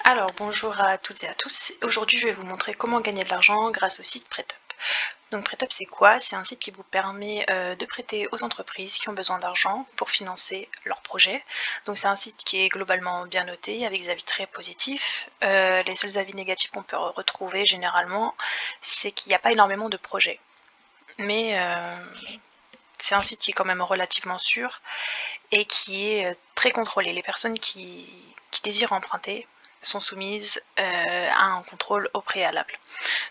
Alors bonjour à toutes et à tous, aujourd'hui je vais vous montrer comment gagner de l'argent grâce au site PrêtUp. Donc PrêtUp c'est quoi? C'est un site qui vous permet de prêter aux entreprises qui ont besoin d'argent pour financer leurs projets. Donc c'est un site qui est globalement bien noté avec des avis très positifs. Les seuls avis négatifs qu'on peut retrouver généralement c'est qu'il n'y a pas énormément de projets. Mais c'est un site qui est quand même relativement sûr et qui est très contrôlé. Les personnes qui désirent emprunter sont soumises à un contrôle au préalable.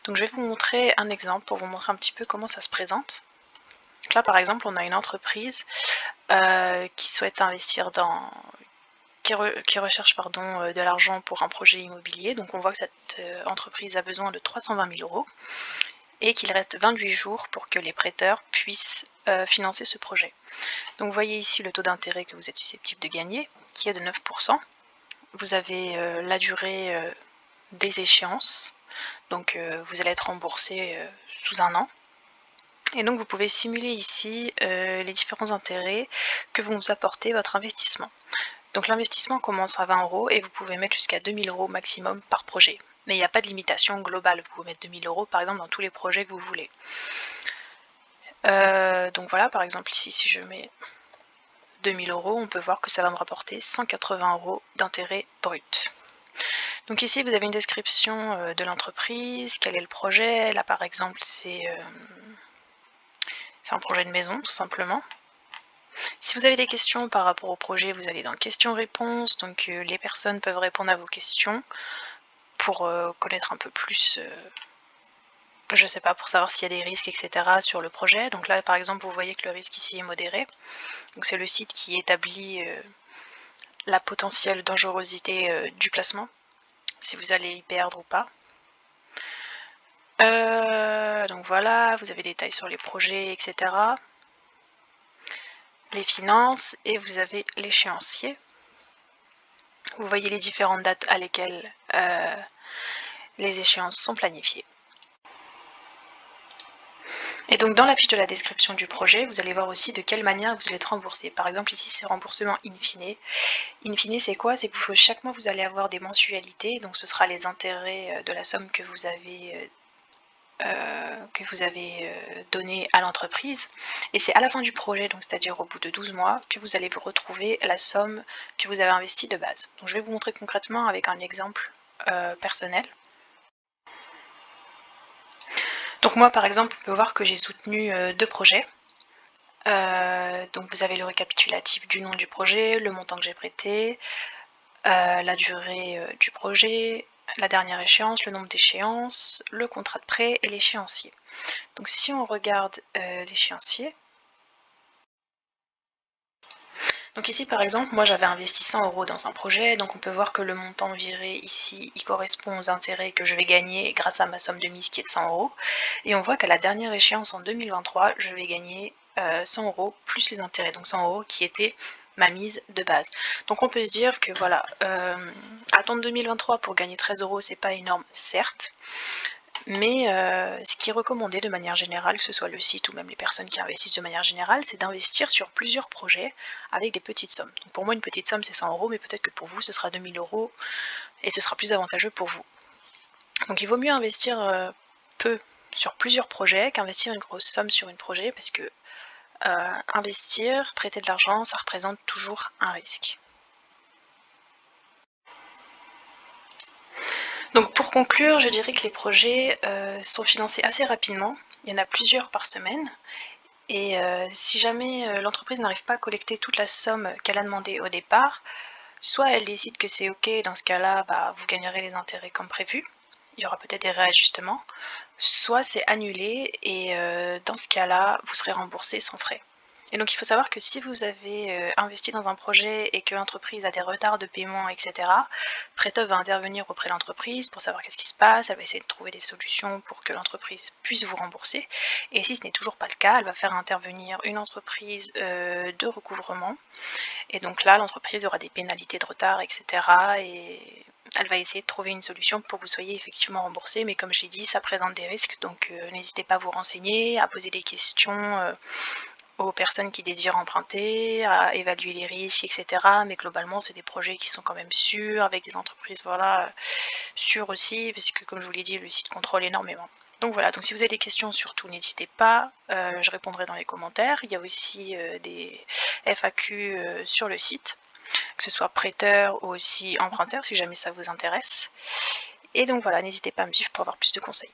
Donc je vais vous montrer un exemple pour vous montrer un petit peu comment ça se présente. Donc là par exemple on a une entreprise qui souhaite investir dans... qui recherche de l'argent pour un projet immobilier. Donc on voit que cette entreprise a besoin de 320 000 € et qu'il reste 28 jours pour que les prêteurs puissent financer ce projet. Donc vous voyez ici le taux d'intérêt que vous êtes susceptible de gagner, qui est de 9%. Vous avez la durée des échéances, donc vous allez être remboursé sous un an. Et donc vous pouvez simuler ici les différents intérêts que vont vous apporter votre investissement. Donc l'investissement commence à 20 € et vous pouvez mettre jusqu'à 2000 € maximum par projet. Mais il n'y a pas de limitation globale, vous pouvez mettre 2000 € par exemple dans tous les projets que vous voulez. Donc voilà, par exemple ici si je mets 2000 €, on peut voir que ça va me rapporter 180 € d'intérêt brut. Donc ici vous avez une description de l'entreprise, quel est le projet. Là par exemple c'est un projet de maison tout simplement. Si vous avez des questions par rapport au projet, vous allez dans questions-réponses, donc les personnes peuvent répondre à vos questions pour connaître un peu plus, je sais pas, pour savoir s'il y a des risques, etc. sur le projet. Donc là par exemple vous voyez que le risque ici est modéré. Donc c'est le site qui établit la potentielle dangerosité du placement, si vous allez y perdre ou pas. Donc voilà, vous avez des détails sur les projets, etc. Les finances et vous avez l'échéancier. Vous voyez les différentes dates à lesquelles les échéances sont planifiées. Et donc dans la fiche de la description du projet, vous allez voir aussi de quelle manière vous allez être remboursé. Par exemple ici c'est remboursement in fine. In fine c'est quoi? C'est que chaque mois vous allez avoir des mensualités, donc ce sera les intérêts de la somme que vous avez donné à l'entreprise, et c'est à la fin du projet, donc c'est-à-dire au bout de 12 mois, que vous allez vous retrouver la somme que vous avez investie de base. Donc je vais vous montrer concrètement avec un exemple personnel. Donc moi par exemple on peut voir que j'ai soutenu 2 projets. Donc vous avez le récapitulatif du nom du projet, le montant que j'ai prêté, la durée du projet, la dernière échéance, le nombre d'échéances, le contrat de prêt et l'échéancier. Donc si on regarde l'échéancier, donc ici par exemple moi j'avais investi 100 € dans un projet, donc on peut voir que le montant viré ici il correspond aux intérêts que je vais gagner grâce à ma somme de mise qui est de 100 €, et on voit qu'à la dernière échéance en 2023 je vais gagner 100 € plus les intérêts, donc 100 € qui était ma mise de base. Donc on peut se dire que voilà, attendre 2023 pour gagner 13 € c'est pas énorme certes, mais ce qui est recommandé de manière générale, que ce soit le site ou même les personnes qui investissent de manière générale, c'est d'investir sur plusieurs projets avec des petites sommes. Donc pour moi une petite somme c'est 100 €, mais peut-être que pour vous ce sera 2000 € et ce sera plus avantageux pour vous. Donc il vaut mieux investir peu sur plusieurs projets qu'investir une grosse somme sur un projet, parce que investir, prêter de l'argent, ça représente toujours un risque. Donc pour conclure, je dirais que les projets sont financés assez rapidement. Il y en a plusieurs par semaine. Et si jamais l'entreprise n'arrive pas à collecter toute la somme qu'elle a demandé au départ, soit elle décide que c'est ok, dans ce cas-là, vous gagnerez les intérêts comme prévu, il y aura peut-être des réajustements, soit c'est annulé et dans ce cas-là, vous serez remboursé sans frais. Et donc il faut savoir que si vous avez investi dans un projet et que l'entreprise a des retards de paiement, etc., PrêtUp va intervenir auprès de l'entreprise pour savoir qu'est-ce qui se passe, elle va essayer de trouver des solutions pour que l'entreprise puisse vous rembourser. Et si ce n'est toujours pas le cas, elle va faire intervenir une entreprise de recouvrement. Et donc là, l'entreprise aura des pénalités de retard, etc. Et elle va essayer de trouver une solution pour que vous soyez effectivement remboursé. Mais comme je l'ai dit, ça présente des risques, donc n'hésitez pas à vous renseigner, à poser des questions aux personnes qui désirent emprunter, à évaluer les risques, etc. Mais globalement, c'est des projets qui sont quand même sûrs, avec des entreprises voilà, sûres aussi, parce que comme je vous l'ai dit, le site contrôle énormément. Donc voilà, donc si vous avez des questions, surtout n'hésitez pas, je répondrai dans les commentaires. Il y a aussi des FAQ sur le site, que ce soit prêteur ou aussi emprunteur, si jamais ça vous intéresse. Et donc voilà, n'hésitez pas à me suivre pour avoir plus de conseils.